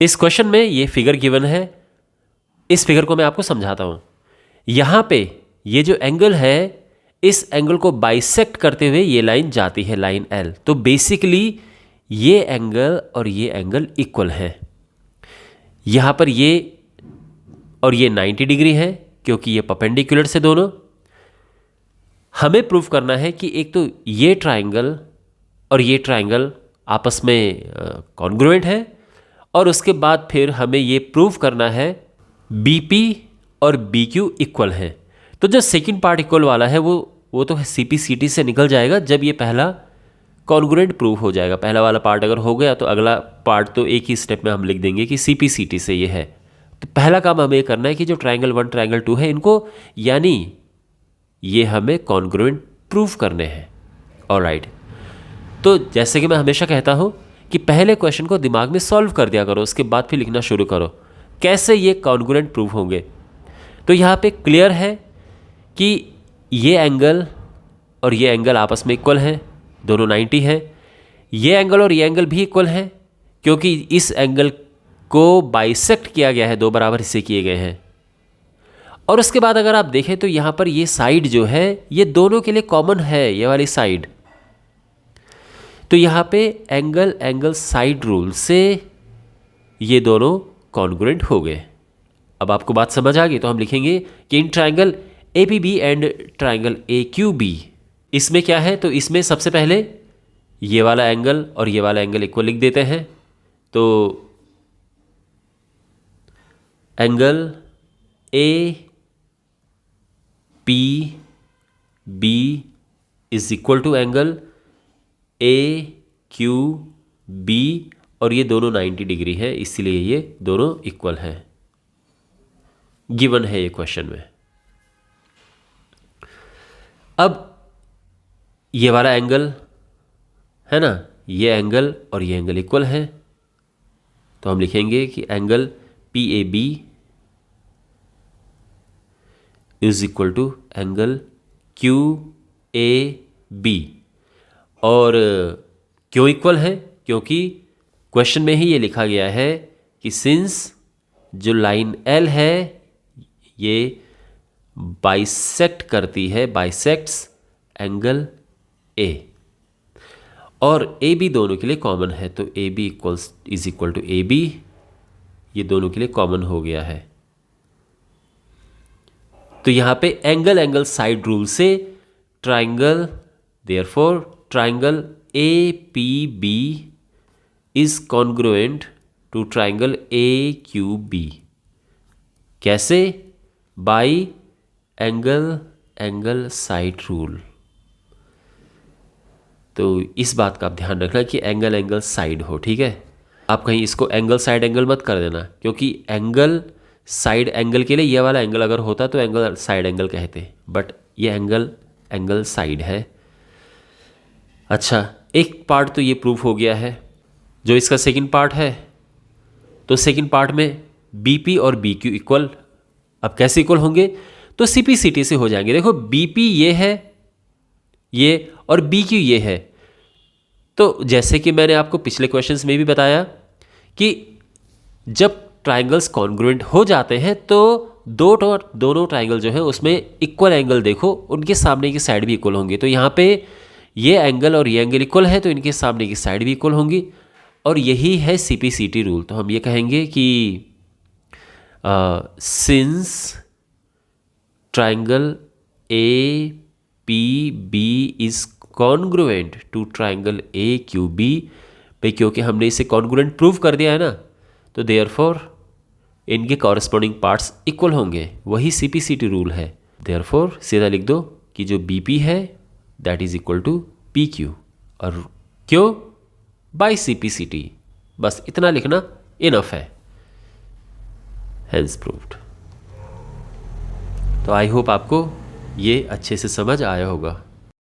इस क्वेश्चन में ये फिगर गिवन है, इस फिगर को मैं आपको समझाता हूँ। यहाँ पे ये जो एंगल है, इस एंगल को बाइसेक्ट करते हुए ये लाइन जाती है, लाइन एल। तो बेसिकली ये एंगल और ये एंगल इक्वल है। यहाँ पर ये और ये 90 डिग्री है क्योंकि ये परपेंडिकुलर से दोनों। हमें प्रूव करना है कि एक तो ये ट्राइंगल और ये ट्राइंगल आपस में कॉन्ग्रुएंट है, और उसके बाद फिर हमें ये प्रूव करना है बीपी और बीक्यू इक्वल है। तो जो सेकंड पार्ट इक्वल वाला है वो तो सीपीसीटी से निकल जाएगा जब ये पहला कॉन्ग्रुएंट प्रूव हो जाएगा। पहला वाला पार्ट अगर हो गया तो अगला पार्ट तो एक ही स्टेप में हम लिख देंगे कि सीपीसीटी से ये है। तो पहला काम हमें करना है कि जो ट्राइंगल 1 ट्राइंगल 2 है इनको, यानी ये हमें कॉन्ग्रुएंट प्रूव करने हैं। ऑलराइट, तो जैसे कि मैं हमेशा कहता हूँ कि पहले क्वेश्चन को दिमाग में सॉल्व कर दिया करो, उसके बाद फिर लिखना शुरू करो कैसे ये कॉन्ग्रुएंट प्रूव होंगे। तो यहाँ पे क्लियर है कि ये एंगल और ये एंगल आपस में इक्वल हैं, दोनों 90 हैं। ये एंगल और ये एंगल भी इक्वल हैं क्योंकि इस एंगल को बाइसेक्ट किया गया है, दो बराबर हिस्से किए गए हैं। और उसके बाद अगर आप देखें तो यहाँ पर ये साइड जो है ये दोनों के लिए कॉमन है, ये वाली साइड। तो यहाँ पे एंगल एंगल साइड रूल से ये दोनों कॉन्ग्रुएंट हो गए। अब आपको बात समझ आ गई, तो हम लिखेंगे कि in triangle APB and triangle AQB, इसमें क्या है, तो इसमें सबसे पहले ये वाला एंगल और ये वाला एंगल इक्वल लिख देते हैं। तो angle APB is equal to angle AQB, और ये दोनों 90 डिग्री है, इसीलिए ये दोनों इक्वल हैं। गिवन है ये क्वेश्चन में। अब ये वाला एंगल है ना, ये एंगल और ये एंगल इक्वल है, तो हम लिखेंगे कि angle PAB is equal to angle QAB। और क्यों इक्वल है, क्योंकि क्वेश्चन में ही ये लिखा गया है कि सिंस जो लाइन L है ये बाइसेक्ट करती है, बाइसेक्ट्स एंगल A, और AB दोनों के लिए कॉमन है, तो AB is equal to AB, ये दोनों के लिए कॉमन हो गया है। तो यहाँ पे एंगल एंगल साइड रूल से triangle, therefore triangle APB is congruent to triangle AQB। कैसे? By angle angle side rule. तो इस बात का आप ध्यान रखना कि एंगल एंगल साइड हो, ठीक है। आप कहीं इसको एंगल साइड एंगल मत कर देना, क्योंकि एंगल साइड एंगल के लिए ये वाला एंगल अगर होता तो एंगल साइड एंगल कहते, बट ये एंगल एंगल साइड है। अच्छा, एक पार्ट तो ये प्रूफ हो गया है। जो इसका सेकंड पार्ट है, तो सेकंड पार्ट में बीपी और बीक्यू इक्वल। अब कैसे इक्वल होंगे, तो सीपीसीटी से हो जाएंगे। देखो बीपी ये है, ये, और बीक्यू ये है। तो जैसे कि मैंने आपको पिछले क्वेश्चंस में भी बताया कि जब ट्राइंगल्स कॉन्ग्रुएंट हो जाते हैं तो दोनों ट्राइंगल जो है उसमें इक्वल एंगल देखो, उनके सामने की साइड भी इक्वल होंगे। तो यहाँ पे ये एंगल और ये एंगल इक्वल है, तो इनके सामने की साइड भी इक्वल होंगी, और यही है सीपीसीटी रूल। तो हम ये कहेंगे कि since triangle APB is congruent to triangle AQB, भाई क्योंकि हमने इसे कॉन्ग्रुएंट प्रूव कर दिया है ना, तो देयरफॉर इनके कॉरेस्पॉन्डिंग पार्ट्स इक्वल होंगे, वही सीपीसीटी रूल है। देयरफॉर सीधा लिख दो कि जो बीपी है that is equal to PQ, और क्यों? By CPCT. बस इतना लिखना इनफ है, हेंस प्रूव्ड। तो आई होप आपको ये अच्छे से समझ आया होगा।